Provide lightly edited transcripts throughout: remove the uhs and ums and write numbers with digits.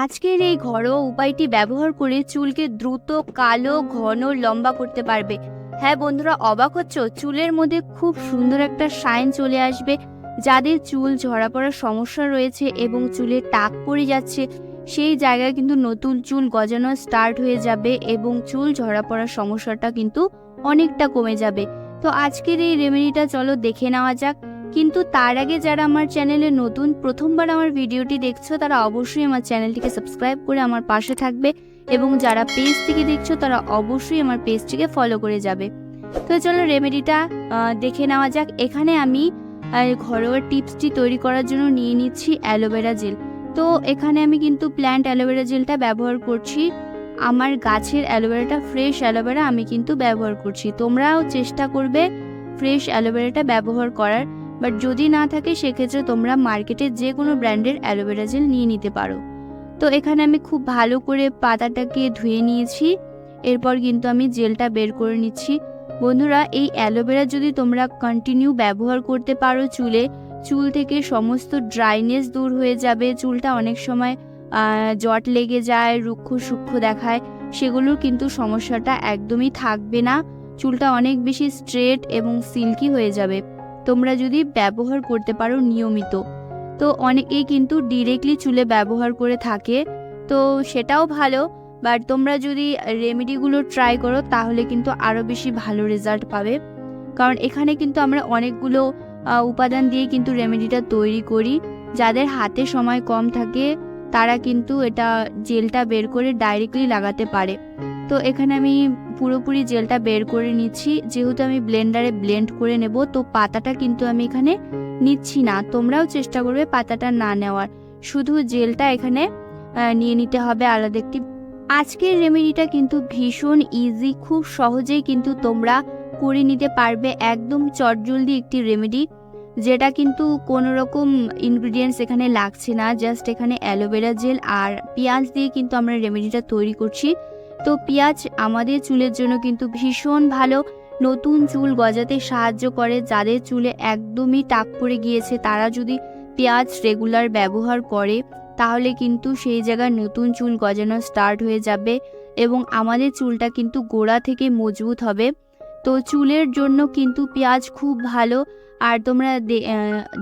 আজকের এই ঘরোয়া উপায়টি ব্যবহার করে চুলকে দ্রুত কালো, ঘন, লম্বা করতে পারবে। হ্যাঁ বন্ধুরা, অবাক হচ্ছ? চুলের মধ্যে খুব সুন্দর একটা শাইন চলে আসবে। যাদের চুল ঝরা পড়ার সমস্যা রয়েছে এবং চুলে টাক পড়ে যাচ্ছে, সেই জায়গায় কিন্তু নতুন চুল গজানো স্টার্ট হয়ে যাবে এবং চুল ঝরা পড়ার সমস্যাটা কিন্তু অনেকটা কমে যাবে। তো আজকের এই রেমেডিটা চলো দেখে নেওয়া যাক। কিন্তু তার আগে যারা আমার চ্যানেলে নতুন, প্রথমবার আমার ভিডিওটি দেখছো, তারা অবশ্যই আমার চ্যানেলটিকে সাবস্ক্রাইব করে আমার পাশে থাকবে এবং যারা পেজ থেকে দেখছো তারা অবশ্যই আমার পেজটিকে ফলো করে যাবে। তো চলো রেমেডিটা দেখে নেওয়া যাক। এখানে আমি ঘরোয়া টিপসটি তৈরি করার জন্য নিয়ে নিচ্ছি অ্যালোভেরা জেল। তো এখানে আমি কিন্তু প্ল্যান্ট অ্যালোভেরা জেলটা ব্যবহার করছি। আমার গাছের অ্যালোভেরাটা ফ্রেশ অ্যালোভেরা আমি কিন্তু ব্যবহার করছি। তোমরাও চেষ্টা করবে ফ্রেশ অ্যালোভেরাটা ব্যবহার করার, বাট যদি না থাকে সেক্ষেত্রে তোমরা মার্কেটে যে কোনো ব্র্যান্ডের অ্যালোভেরা জেল নিয়ে নিতে পারো। তো এখানে আমি খুব ভালো করে পাতাটাকে ধুয়ে নিয়েছি। এরপর কিন্তু আমি জেলটা বের করে নিচ্ছি। বন্ধুরা, এই অ্যালোভেরা যদি তোমরা কন্টিনিউ ব্যবহার করতে পারো চুল থেকে সমস্ত ড্রাইনেস দূর হয়ে যাবে। চুলটা অনেক সময় জট লেগে যায়, রুক্ষ সূক্ষ্ম দেখায়, সেগুলোর কিন্তু সমস্যাটা একদমই থাকবে না। চুলটা অনেক বেশি স্ট্রেট এবং সিল্কি হয়ে যাবে তোমরা যদি ব্যবহার করতে পারো নিয়মিত। তো অনেকেই কিন্তু ডিরেক্টলি চুলে ব্যবহার করে থাকে, তো সেটাও ভালো, বাট তোমরা যদি রেমেডিগুলো ট্রাই করো তাহলে কিন্তু আরও বেশি ভালো রেজাল্ট পাবে। কারণ এখানে কিন্তু আমরা অনেকগুলো উপাদান দিয়ে কিন্তু রেমেডিটা তৈরি করি। যাদের হাতে সময় কম থাকে তারা কিন্তু এটা জেলটা বের করে ডাইরেক্টলি লাগাতে পারে। তো এখানে আমি পুরোপুরি জেলটা বের করে নিচ্ছি। যেহেতু আমি ব্লেন্ডারে ব্লেন্ড করে নেব, তো পাতাটা কিন্তু আমি এখানে নিচ্ছি না। তোমরাও চেষ্টা করবে পাতাটা না নেওয়ার, শুধু জেলটা এখানে নিয়ে নিতে হবে আলাদা একটি। আজকের রেমেডিটা কিন্তু ভীষণ ইজি, খুব সহজেই কিন্তু তোমরা করে নিতে পারবে। একদম চটজলদি একটি রেমেডি, যেটা কিন্তু কোনো রকম ইনগ্রিডিয়েন্টস এখানে লাগছে না। জাস্ট এখানে অ্যালোভেরা জেল আর পেঁয়াজ দিয়ে কিন্তু আমরা রেমেডিটা তৈরি করছি। তো পেঁয়াজ আমাদের চুলের জন্য কিন্তু ভীষণ ভালো, নতুন চুল গজাতে সাহায্য করে। যাদের চুলে একদমই টাক পড়ে গিয়েছে তারা যদি পেঁয়াজ রেগুলার ব্যবহার করে তাহলে কিন্তু সেই জায়গায় নতুন চুল গজানো স্টার্ট হয়ে যাবে এবং আমাদের চুলটা কিন্তু গোড়া থেকে মজবুত হবে। তো চুলের জন্য কিন্তু পেঁয়াজ খুব ভালো। আর তোমরা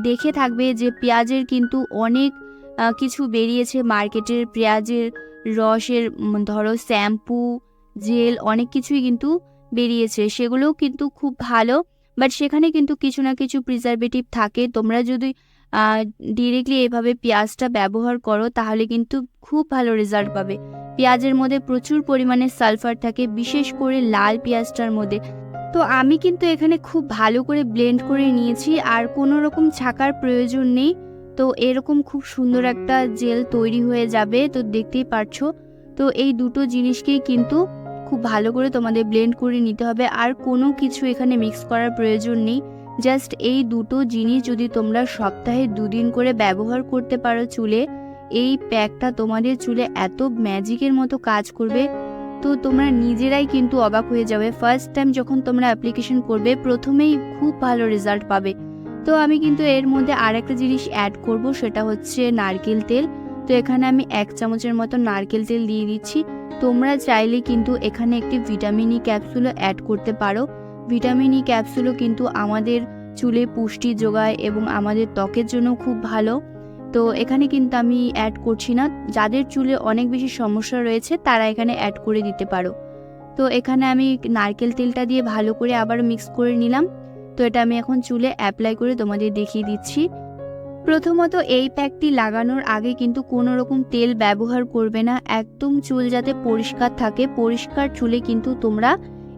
দেখে থাকবে যে পেঁয়াজের কিন্তু অনেক কিছু বেরিয়েছে মার্কেটের। পেঁয়াজের রসের ধরো শ্যাম্পু, জেল, অনেক কিছুই কিন্তু বেরিয়েছে, সেগুলোও কিন্তু খুব ভালো, বাট সেখানে কিন্তু কিছু না কিছু প্রিজারভেটিভ থাকে। তোমরা যদি ডিরেক্টলি এভাবে পেঁয়াজটা ব্যবহার করো তাহলে কিন্তু খুব ভালো রেজাল্ট পাবে। পেঁয়াজের মধ্যে প্রচুর পরিমাণে সালফার থাকে, বিশেষ করে লাল পেঁয়াজটার মধ্যে। তো আমি কিন্তু এখানে খুব ভালো করে ব্লেন্ড করে নিয়েছি, আর কোনো রকম ছাকার প্রয়োজন নেই। তো এরকম খুব সুন্দর একটা জেল তৈরি হয়ে যাবে, তো দেখতেই পারছো। তো এই দুটো জিনিসকেই কিন্তু খুব ভালো করে তোমাদের ব্লেন্ড করে নিতে হবে, আর কোনো কিছু এখানে মিক্স করার প্রয়োজন নেই। জাস্ট এই দুটো জিনিস যদি তোমরা সপ্তাহে 2 দিন করে ব্যবহার করতে পারো চুলে, এই প্যাকটা তোমাদের চুলে এত ম্যাজিকের মতো কাজ করবে, তো তোমরা নিজেরাই কিন্তু অবাক হয়ে যাবে। ফার্স্ট টাইম যখন তোমরা অ্যাপ্লিকেশন করবে প্রথমেই খুব ভালো রেজাল্ট পাবে। তো আমি কিন্তু এর মধ্যে আর একটা জিনিস অ্যাড করব, সেটা হচ্ছে নারকেল তেল। তো এখানে আমি 1 চামচের মতো নারকেল তেল দিয়ে দিচ্ছি। তোমরা চাইলে কিন্তু এখানে একটি ভিটামিন ই ক্যাপসুলও অ্যাড করতে পারো। ভিটামিন ই ক্যাপসুলও কিন্তু আমাদের চুলে পুষ্টি যোগায় এবং আমাদের ত্বকের জন্য খুব ভালো। তো এখানে কিন্তু আমি অ্যাড করছি না। যাদের চুলে অনেক বেশি সমস্যা রয়েছে তারা এখানে অ্যাড করে দিতে পারো। তো এখানে আমি নারকেল তেলটা দিয়ে ভালো করে আবার মিক্স করে নিলাম। তো এটা আমি এখন চুলে অ্যাপ্লাই করে তোমাদের দেখিয়ে দিচ্ছি। প্রথমত এই প্যাকটি লাগানোর আগে কিন্তু কোনো রকম তেল ব্যবহার করবে না। একদম চুল যাতে পরিষ্কার থাকে, পরিষ্কার চুলে কিন্তু তোমরা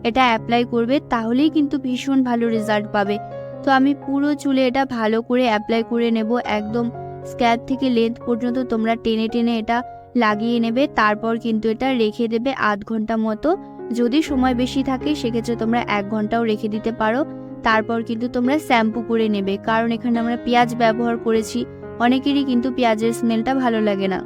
এটা অ্যাপ্লাই করবে, তাহলেই কিন্তু ভীষণ ভালো রেজাল্ট পাবে। তো আমি পুরো চুলে এটা ভালো করে অ্যাপ্লাই করে নেব। একদম স্ক্যাল্প থেকে লেন্থ পর্যন্ত তোমরা টেনে টেনে এটা লাগিয়ে নেবে। তারপর কিন্তু এটা রেখে দেবে আধ ঘন্টা মতো। যদি সময় বেশি থাকে সেক্ষেত্রে তোমরা 1 ঘন্টাও রেখে দিতে পারো। তারপর কিন্তু তোমরা শ্যাম্পু করে নেবে, কারণ এখানে আমরা পেঁয়াজ ব্যবহার করেছি। অনেকেরই কিন্তু পেঁয়াজের স্মেলটা ভালো লাগে না।